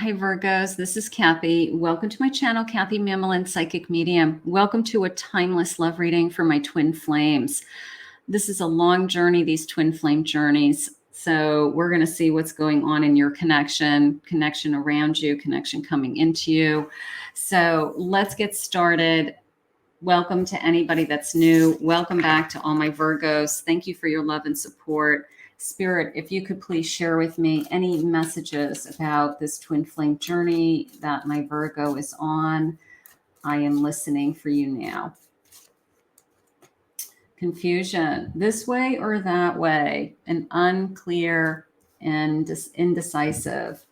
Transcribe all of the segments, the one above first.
Hi Virgos, this is Kathy. Welcome to my channel, Kathy Mamolen, Psychic Medium. Welcome to a timeless love reading for my twin flames. This is a long journey, these twin flame journeys. So we're going to see what's going on in your connection around you, connection coming into you. So let's get started. Welcome to anybody that's new. Welcome back to all my Virgos. Thank you for your love and support. Spirit, if you could please share with me any messages about this twin flame journey that my Virgo is on. I am listening for you now. Confusion, this way or that way, and unclear and indecisive.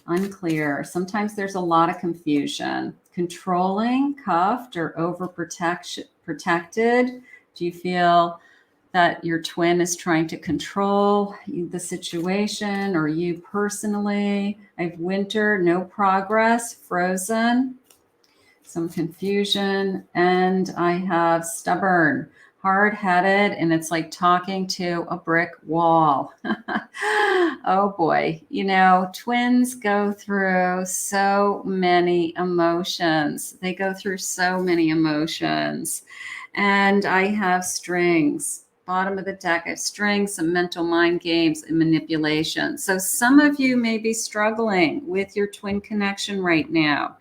Unclear. Sometimes there's a lot of confusion. Controlling, cuffed, or protected. Do you feel that your twin is trying to control the situation or you personally? I have winter, no progress, frozen, some confusion, and I have stubborn, hard-headed, and it's like talking to a brick wall. Oh boy, you know, twins go through so many emotions. They go through so many emotions. And I have strings. Bottom of the deck, I have strings, some mental mind games, and manipulation. So some of you may be struggling with your twin connection right now.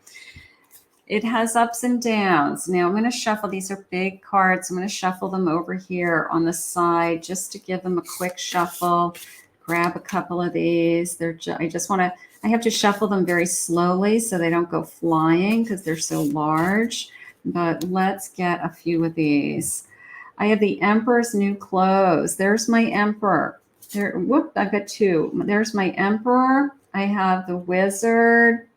It has ups and downs. Now I'm going to shuffle. These are big cards. I'm going to shuffle them over here on the side just to give them a quick shuffle. Grab a couple of these. I have to shuffle them very slowly so they don't go flying because they're so large. But let's get a few of these. I have the Emperor's New Clothes. There's my Emperor. I've got two. There's my Emperor. I have the Wizard.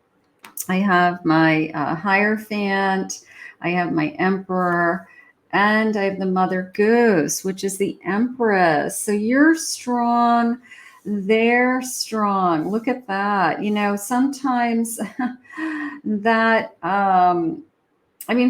I have my Hierophant. I have my Emperor. And I have the Mother Goose, which is the Empress. So you're strong. They're strong. Look at that. You know, sometimes that...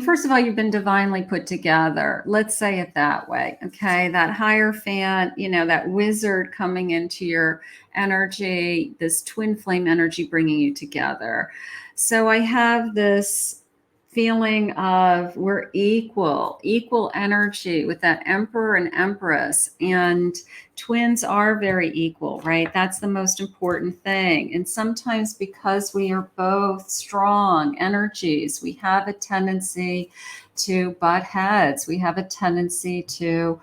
first of all, you've been divinely put together. Let's say it that way. Okay. That Hierophant, you know, that Wizard coming into your energy, this twin flame energy bringing you together. So I have this feeling of we're equal energy with that Emperor and Empress, and twins are very equal, right? That's the most important thing. And sometimes because we are both strong energies, we have a tendency to butt heads. We have a tendency to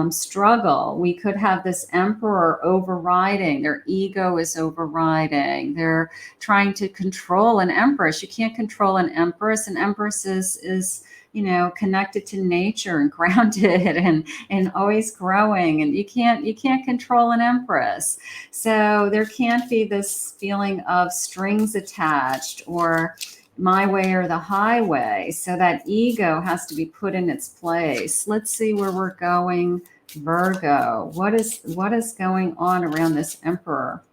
struggle. We could have this Emperor overriding. Their ego is overriding. They're trying to control an Empress. You can't control an Empress. An Empress is you know, connected to nature and grounded and always growing. And you can't control an Empress. So there can't be this feeling of strings attached or my way or the highway. So that ego has to be put in its place. Let's see where we're going. Virgo, what is going on around this Emperor?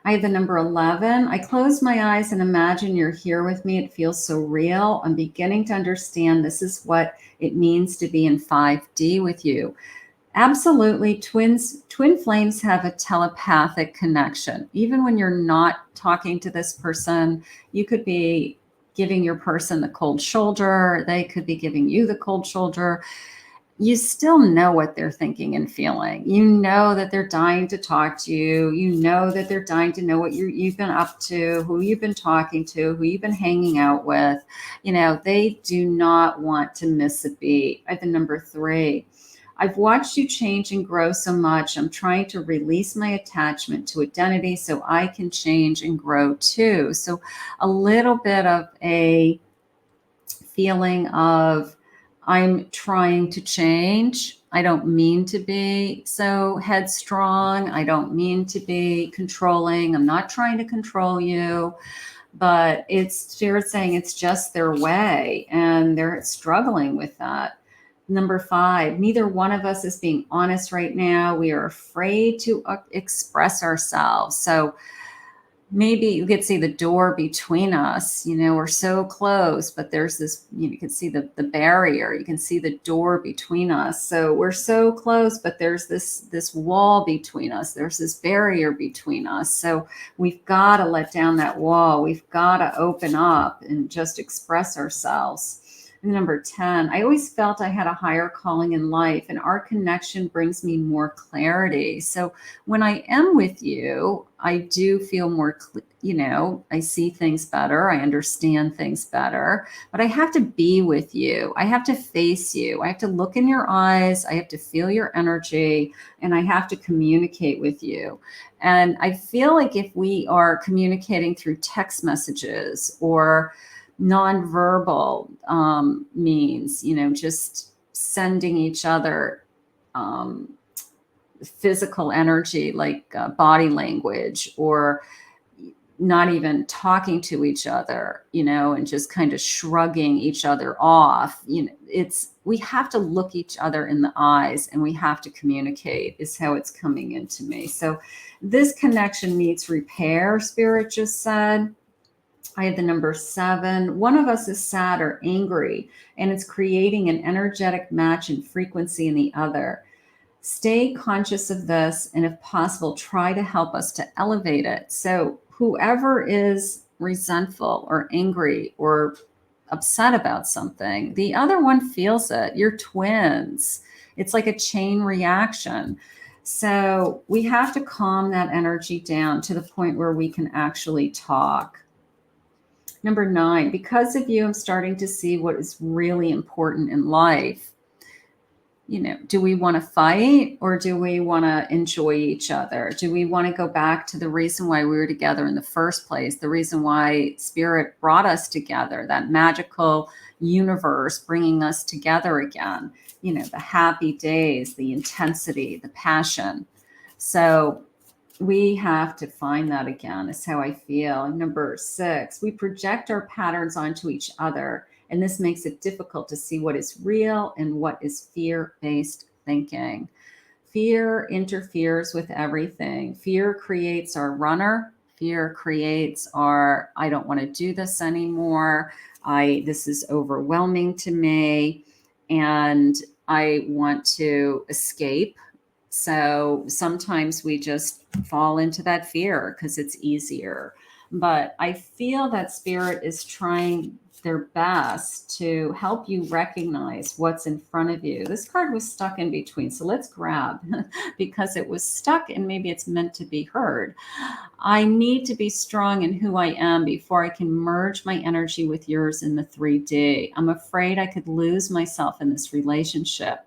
I have the number 11. I close my eyes and imagine you're here with me. It feels so real. I'm beginning to understand this is what it means to be in 5D with you. Absolutely. Twin flames have a telepathic connection. Even when you're not talking to this person, you could be giving your person the cold shoulder. They could be giving you the cold shoulder. You still know what they're thinking and feeling. You know that they're dying to talk to you. You know that they're dying to know what you've been up to, who you've been talking to, who you've been hanging out with. You know, they do not want to miss a beat. I have the number 3. I've watched you change and grow so much. I'm trying to release my attachment to identity so I can change and grow too. So a little bit of a feeling of I'm trying to change. I don't mean to be so headstrong. I don't mean to be controlling. I'm not trying to control you, but it's Spirit saying it's just their way and they're struggling with that. Number 5, neither one of us is being honest right now. We are afraid to express ourselves. So maybe you could see the door between us, we're so close, but there's this, you can see the barrier, you can see the door between us. So we're so close, but there's this wall between us. There's this barrier between us. So we've got to let down that wall. We've got to open up and just express ourselves. Number 10, I always felt I had a higher calling in life, and our connection brings me more clarity. So when I am with you, I do feel more, I see things better. I understand things better, but I have to be with you. I have to face you. I have to look in your eyes. I have to feel your energy, and I have to communicate with you. And I feel like if we are communicating through text messages or nonverbal means, just sending each other physical energy, like body language, or not even talking to each other, and just kind of shrugging each other off. We have to look each other in the eyes, and we have to communicate, is how it's coming into me. So this connection needs repair, Spirit just said. I have the number 7. One of us is sad or angry, and it's creating an energetic match in frequency in the other. Stay conscious of this, and if possible, try to help us to elevate it. So whoever is resentful or angry or upset about something, the other one feels it. You're twins. It's like a chain reaction. So we have to calm that energy down to the point where we can actually talk. Number 9, because of you, I'm starting to see what is really important in life. Do we want to fight, or do we want to enjoy each other? Do we want to go back to the reason why we were together in the first place? The reason why Spirit brought us together, that magical universe bringing us together again, the happy days, the intensity, the passion. So we have to find that again, is how I feel. Number 6, we project our patterns onto each other, and this makes it difficult to see what is real and what is fear-based thinking. Fear interferes with everything. Fear creates our runner. Fear creates our, I don't want to do this anymore. This is overwhelming to me, and I want to escape. So sometimes we just fall into that fear because it's easier. But I feel that Spirit is trying their best to help you recognize what's in front of you. This card was stuck in between. So let's grab because it was stuck and maybe it's meant to be heard. I need to be strong in who I am before I can merge my energy with yours in the 3D. I'm afraid I could lose myself in this relationship.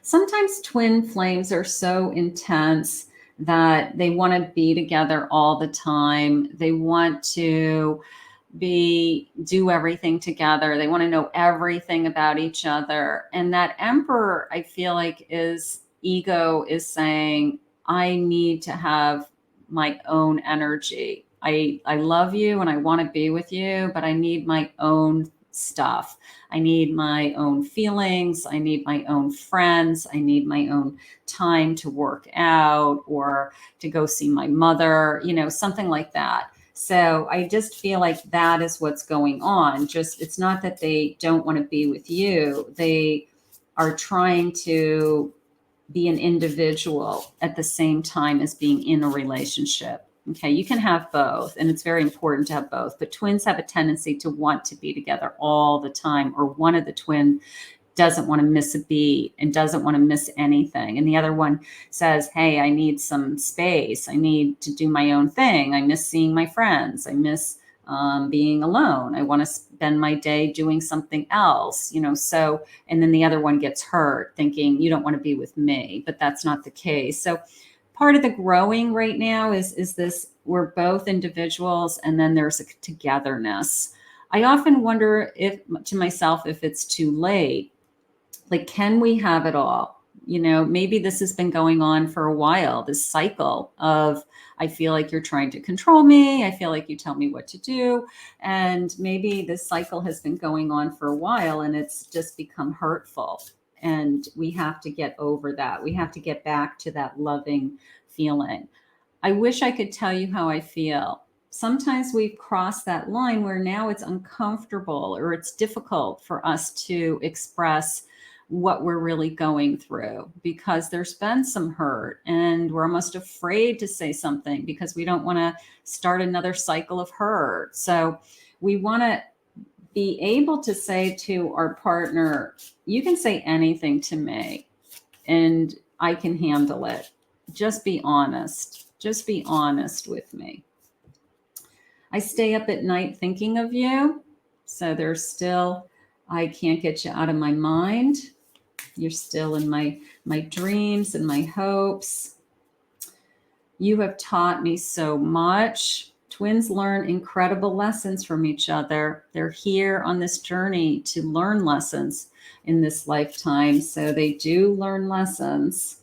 Sometimes twin flames are so intense that they want to be together all the time. They want to do everything together. They want to know everything about each other. And that Emperor, I feel like, ego is saying, I need to have my own energy. I love you and I want to be with you, but I need my own stuff. I need my own feelings. I need my own friends. I need my own time to work out or to go see my mother, something like that. So I just feel like that is what's going on. It's not that they don't want to be with you. They are trying to be an individual at the same time as being in a relationship. Okay, you can have both, and it's very important to have both, but twins have a tendency to want to be together all the time, or one of the twin doesn't want to miss a beat and doesn't want to miss anything. And the other one says, hey, I need some space. I need to do my own thing. I miss seeing my friends. I miss being alone. I want to spend my day doing something else, so, and then the other one gets hurt thinking you don't want to be with me, but that's not the case. So part of the growing right now is this, we're both individuals and then there's a togetherness. I often wonder to myself if it's too late. Like, can we have it all? Maybe this has been going on for a while, this cycle of, I feel like you're trying to control me. I feel like you tell me what to do. And maybe this cycle has been going on for a while and it's just become hurtful. And we have to get over that. We have to get back to that loving feeling. I wish I could tell you how I feel. Sometimes we've crossed that line where now it's uncomfortable or it's difficult for us to express what we're really going through because there's been some hurt and we're almost afraid to say something because we don't want to start another cycle of hurt. So we want to be able to say to our partner, you can say anything to me and I can handle it. Just be honest. Just be honest with me. I stay up at night thinking of you. So there's still, I can't get you out of my mind. You're still in my dreams and my hopes. You have taught me so much. Twins learn incredible lessons from each other. They're here on this journey to learn lessons in this lifetime. So they do learn lessons.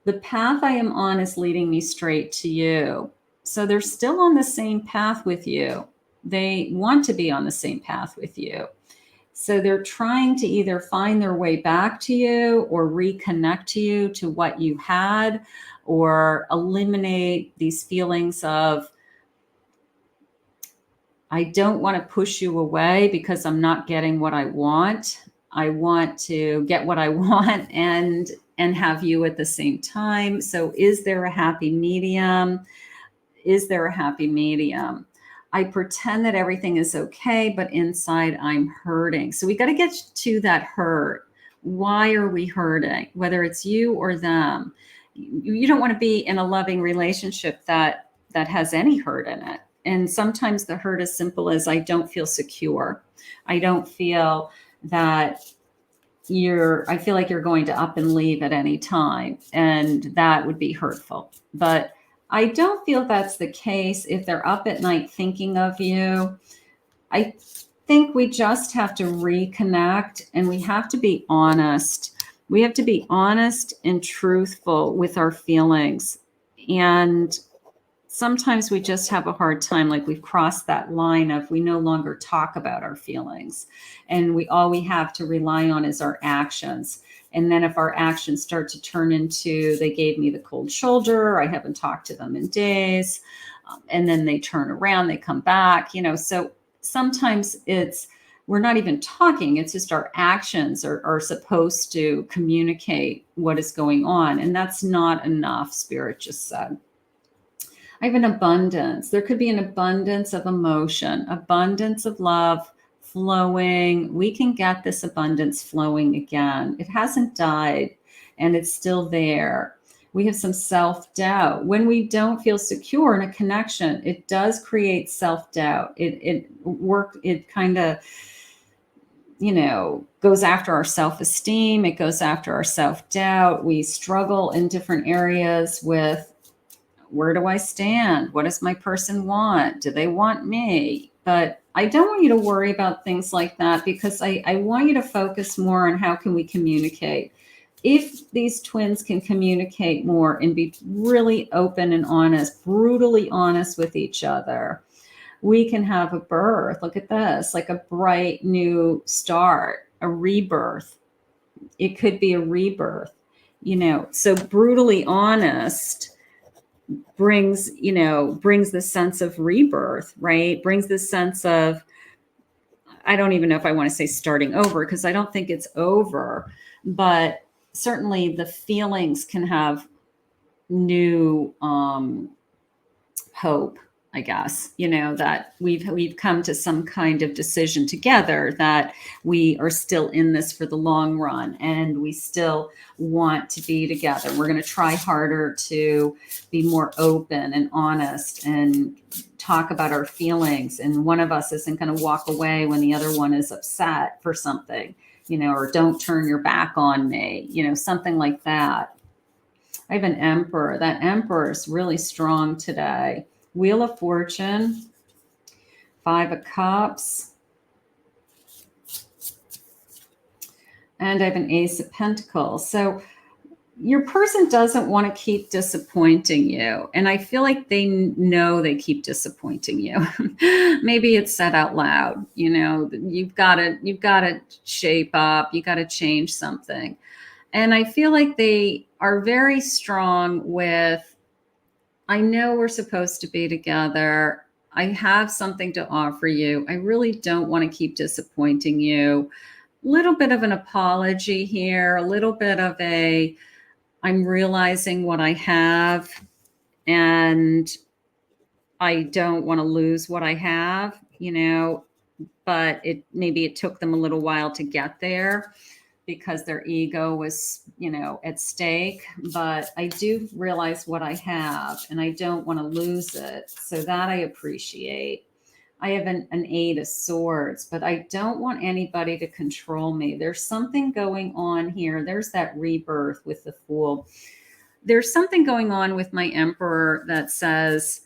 The path I am on is leading me straight to you. So they're still on the same path with you. They want to be on the same path with you. So they're trying to either find their way back to you or reconnect to you to what you had, or eliminate these feelings of, I don't want to push you away because I'm not getting what I want. I want to get what I want and have you at the same time. So is there a happy medium? Is there a happy medium? I pretend that everything is okay, but inside I'm hurting. So we got to get to that hurt. Why are we hurting? Whether it's you or them. You don't want to be in a loving relationship that has any hurt in it. And sometimes the hurt is simple as I don't feel secure. I don't feel that I feel like you're going to up and leave at any time. And that would be hurtful. But I don't feel that's the case if they're up at night thinking of you. I think we just have to reconnect and we have to be honest. We have to be honest and truthful with our feelings. And sometimes we just have a hard time, like we've crossed that line of we no longer talk about our feelings. And all we have to rely on is our actions. And then if our actions start to turn into, they gave me the cold shoulder, I haven't talked to them in days, and then they turn around, they come back, so sometimes we're not even talking. It's just our actions are supposed to communicate what is going on. And that's not enough, Spirit just said. I have an abundance. There could be an abundance of emotion, abundance of love flowing. We can get this abundance flowing again. It hasn't died and it's still there. We have some self-doubt. When we don't feel secure in a connection, it does create self-doubt. It kind of, goes after our self-esteem. It goes after our self-doubt. We struggle in different areas with, where do I stand? What does my person want? Do they want me? But I don't want you to worry about things like that because I want you to focus more on how can we communicate. If these twins can communicate more and be really open and honest, brutally honest with each other, we can have a birth. Look at this, like a bright new start, a rebirth. It could be a rebirth, so brutally honest brings the sense of rebirth, right? Brings the sense of, I don't even know if I want to say starting over because I don't think it's over, but certainly the feelings can have new hope, I guess, that we've come to some kind of decision together that we are still in this for the long run and we still want to be together. We're going to try harder to be more open and honest and talk about our feelings. And one of us isn't going to walk away when the other one is upset for something, or don't turn your back on me, something like that. I have an emperor. That emperor is really strong today. Wheel of Fortune, 5 of Cups, and I have an Ace of Pentacles. So your person doesn't want to keep disappointing you. And I feel like they know they keep disappointing you. Maybe it's said out loud, you've got to shape up, you got to change something. And I feel like they are very strong with I know we're supposed to be together. I have something to offer you. I really don't want to keep disappointing you. Little bit of an apology here, a little bit of a, I'm realizing what I have and I don't want to lose what I have, but maybe it took them a little while to get there because their ego was, at stake. But I do realize what I have and I don't want to lose it. So that I appreciate. I have an Eight of Swords, but I don't want anybody to control me. There's something going on here. There's that rebirth with the Fool. There's something going on with my Emperor that says,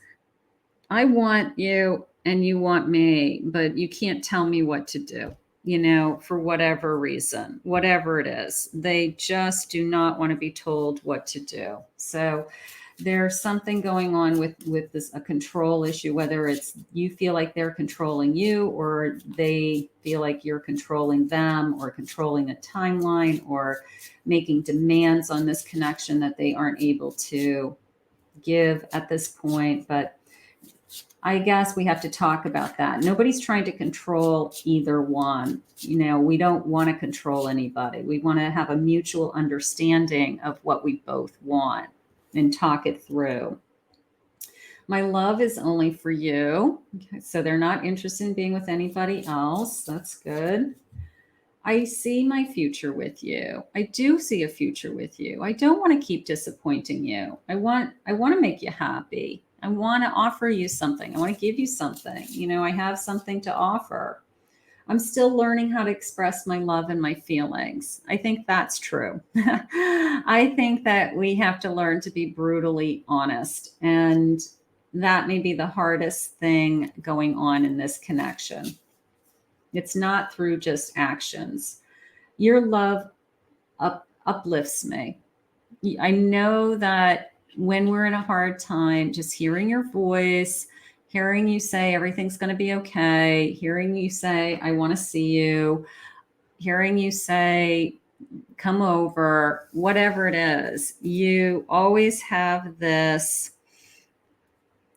I want you and you want me, but you can't tell me what to do, for whatever reason, whatever it is. They just do not want to be told what to do. So there's something going on with this, a control issue, whether it's you feel like they're controlling you or they feel like you're controlling them or controlling a timeline or making demands on this connection that they aren't able to give at this point. But I guess we have to talk about that. Nobody's trying to control either one. We don't want to control anybody. We want to have a mutual understanding of what we both want and talk it through. My love is only for you. Okay, so they're not interested in being with anybody else. That's good. I see my future with you. I do see a future with you. I don't want to keep disappointing you. I want to make you happy. I want to offer you something. I want to give you something. I have something to offer. I'm still learning how to express my love and my feelings. I think that's true. I think that we have to learn to be brutally honest. And that may be the hardest thing going on in this connection. It's not through just actions. Your love uplifts me. I know that when we're in a hard time, just hearing your voice, hearing you say everything's going to be okay, hearing you say, I want to see you, hearing you say, come over, whatever it is, you always have this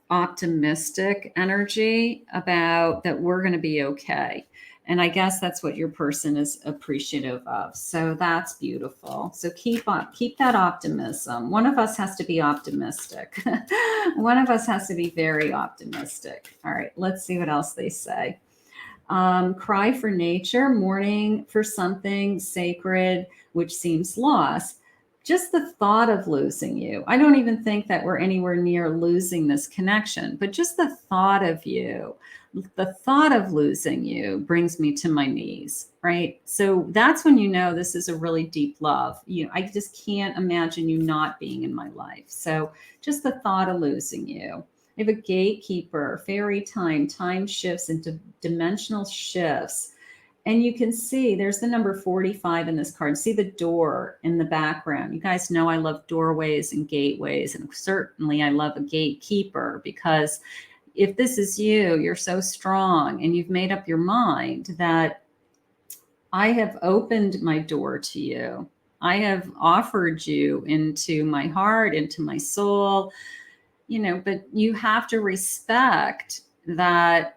optimistic energy about that we're going to be okay. And I guess that's what your person is appreciative of. So that's beautiful. So keep that optimism. One of us has to be optimistic. One of us has to be very optimistic. All right, let's see what else they say. Cry for nature, mourning for something sacred, which seems lost. Just the thought of losing you. I don't even think that we're anywhere near losing this connection, but just the thought of you, the thought of losing you brings me to my knees, right? So that's when this is a really deep love. I just can't imagine you not being in my life. So just the thought of losing you. I have a gatekeeper, fairy time shifts into dimensional shifts. And you can see there's the number 45 in this card. See the door in the background. You guys know I love doorways and gateways. And certainly I love a gatekeeper because if this is you, you're so strong and you've made up your mind that I have opened my door to you. I have offered you into my heart, into my soul, but you have to respect that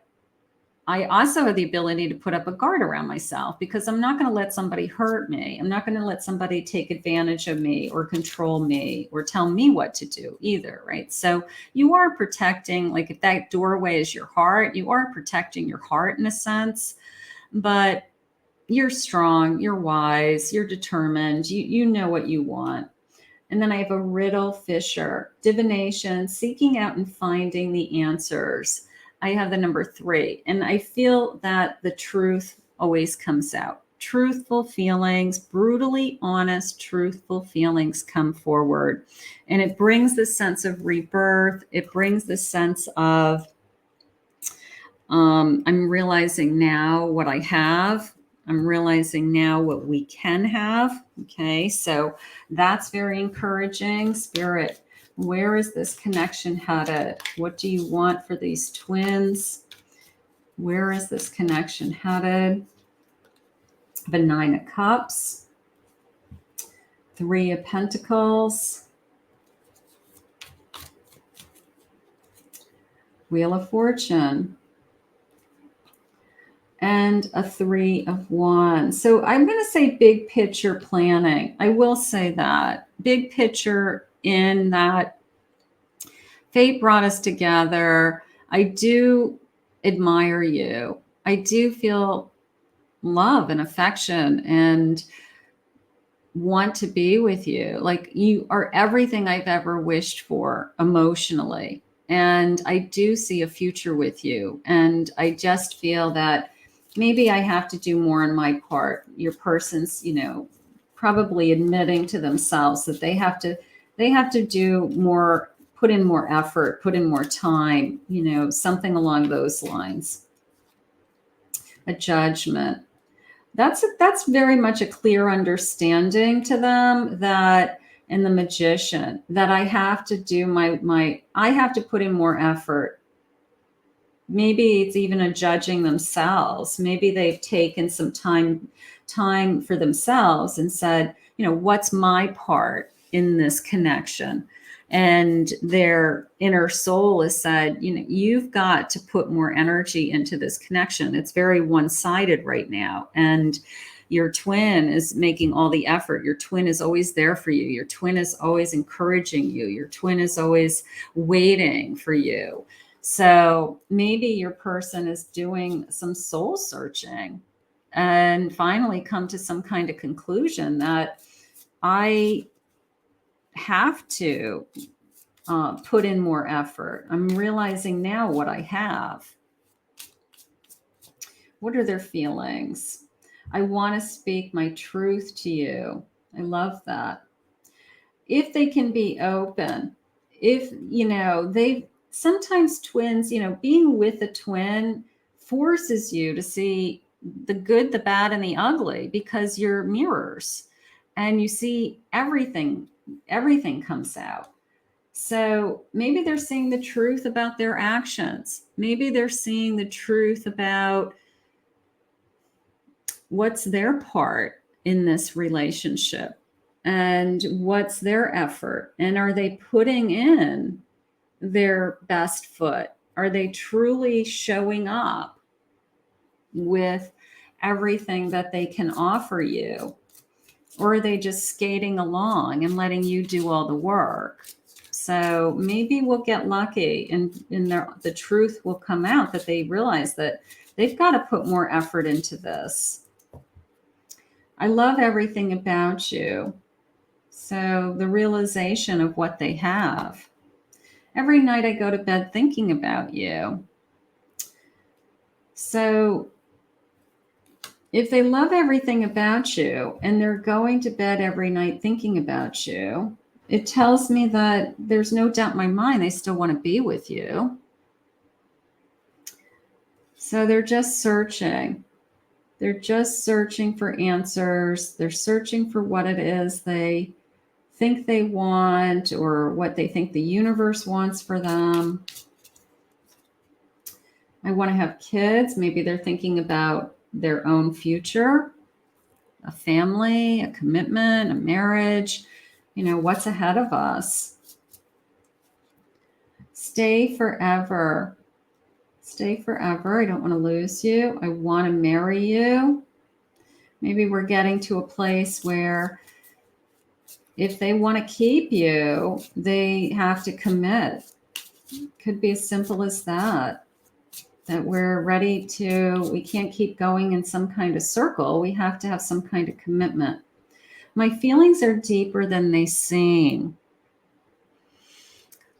I also have the ability to put up a guard around myself because I'm not going to let somebody hurt me. I'm not going to let somebody take advantage of me or control me or tell me what to do either, right? So you are protecting, like if that doorway is your heart, you are protecting your heart in a sense, but you're strong, you're wise, you're determined, you know what you want. And then I have a riddle fisher, divination, seeking out and finding the answers. I have the number 3, and I feel that the truth always comes out. Truthful feelings, brutally honest, truthful feelings come forward. And it brings this sense of rebirth. It brings this sense of, I'm realizing now what I have. I'm realizing now what we can have. Okay, so that's very encouraging. Spirit, where is this connection headed? What do you want for these twins? Where is this connection headed? The 9 of Cups, 3 of Pentacles, Wheel of Fortune, and a 3 of Wands. So I'm going to say big picture planning. I will say that. Big picture in that fate brought us together. I do admire you. I do feel love and affection and want to be with you. Like, you are everything I've ever wished for emotionally. And I do see a future with you. And I just feel that maybe I have to do more on my part. Your person's, probably admitting to themselves that they have to do more, put in more effort, put in more time, something along those lines. A Judgment. That's very much a clear understanding to them that, and the Magician, that I have to do I have to put in more effort. Maybe it's even a judging themselves. Maybe they've taken some time for themselves and said, what's my part in this connection? And their inner soul has said, you've got to put more energy into this connection. It's very one-sided right now. And your twin is making all the effort. Your twin is always there for you. Your twin is always encouraging you. Your twin is always waiting for you. So maybe your person is doing some soul searching and finally come to some kind of conclusion that I have to put in more effort. I'm realizing now what I have. What are their feelings? I want to speak my truth to you. I love that. If they can be open, if, they sometimes twins, being with a twin forces you to see the good, the bad, and the ugly, because you're mirrors and you see everything comes out. So maybe they're seeing the truth about their actions. Maybe they're seeing the truth about what's their part in this relationship and what's their effort. And are they putting in their best foot? Are they truly showing up with everything that they can offer you? Or are they just skating along and letting you do all the work? So maybe we'll get lucky and the truth will come out, that they realize that they've got to put more effort into this. I love everything about you. So the realization of what they have. Every night I go to bed thinking about you. So if they love everything about you and they're going to bed every night thinking about you, it tells me that there's no doubt in my mind they still want to be with you. So they're just searching. They're just searching for answers. They're searching for what it is they think they want, or what they think the universe wants for them. I want to have kids. Maybe they're thinking about their own future, a family, a commitment, a marriage, what's ahead of us. Stay forever. Stay forever. I don't want to lose you. I want to marry you. Maybe we're getting to a place where if they want to keep you, they have to commit. Could be as simple as that. That we're ready to, we can't keep going in some kind of circle. We have to have some kind of commitment. My feelings are deeper than they seem.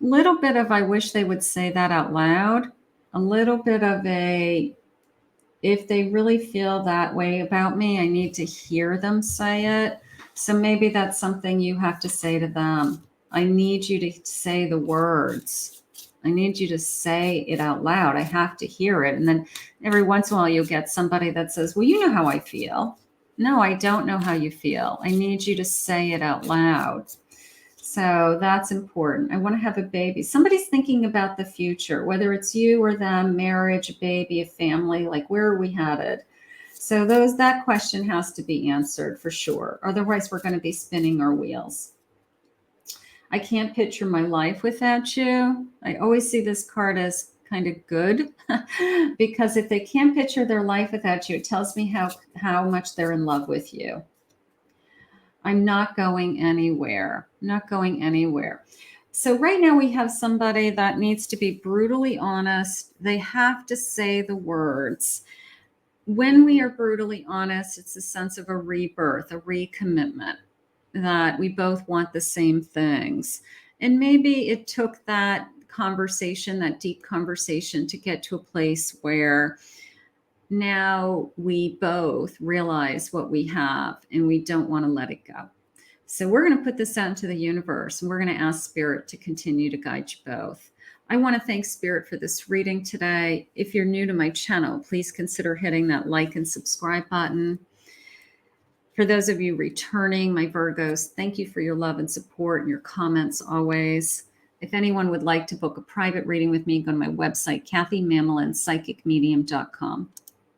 Little bit of, I wish they would say that out loud. A little bit of if they really feel that way about me, I need to hear them say it. So maybe that's something you have to say to them. I need you to say the words. I need you to say it out loud. I have to hear it. And then every once in a while you'll get somebody that says, well, you know how I feel. No, I don't know how you feel. I need you to say it out loud. So that's important. I want to have a baby. Somebody's thinking about the future, whether it's you or them, marriage, a baby, a family, like where are we headed? So that question has to be answered for sure. Otherwise, we're going to be spinning our wheels. I can't picture my life without you. I always see this card as kind of good because if they can't picture their life without you, it tells me how much they're in love with you. I'm not going anywhere. Not going anywhere. So right now we have somebody that needs to be brutally honest. They have to say the words. When we are brutally honest, it's a sense of a rebirth, a recommitment, that we both want the same things. And maybe it took that conversation, that deep conversation, to get to a place where now we both realize what we have and we don't want to let it go. So we're going to put this out into the universe, and we're going to ask Spirit to continue to guide you both. I want to thank Spirit for this reading today. If you're new to my channel, please consider hitting that like and subscribe button. For those of you returning, my Virgos, thank you for your love and support and your comments always. If anyone would like to book a private reading with me, go to my website, KathyMamolenPsychicMedium.com.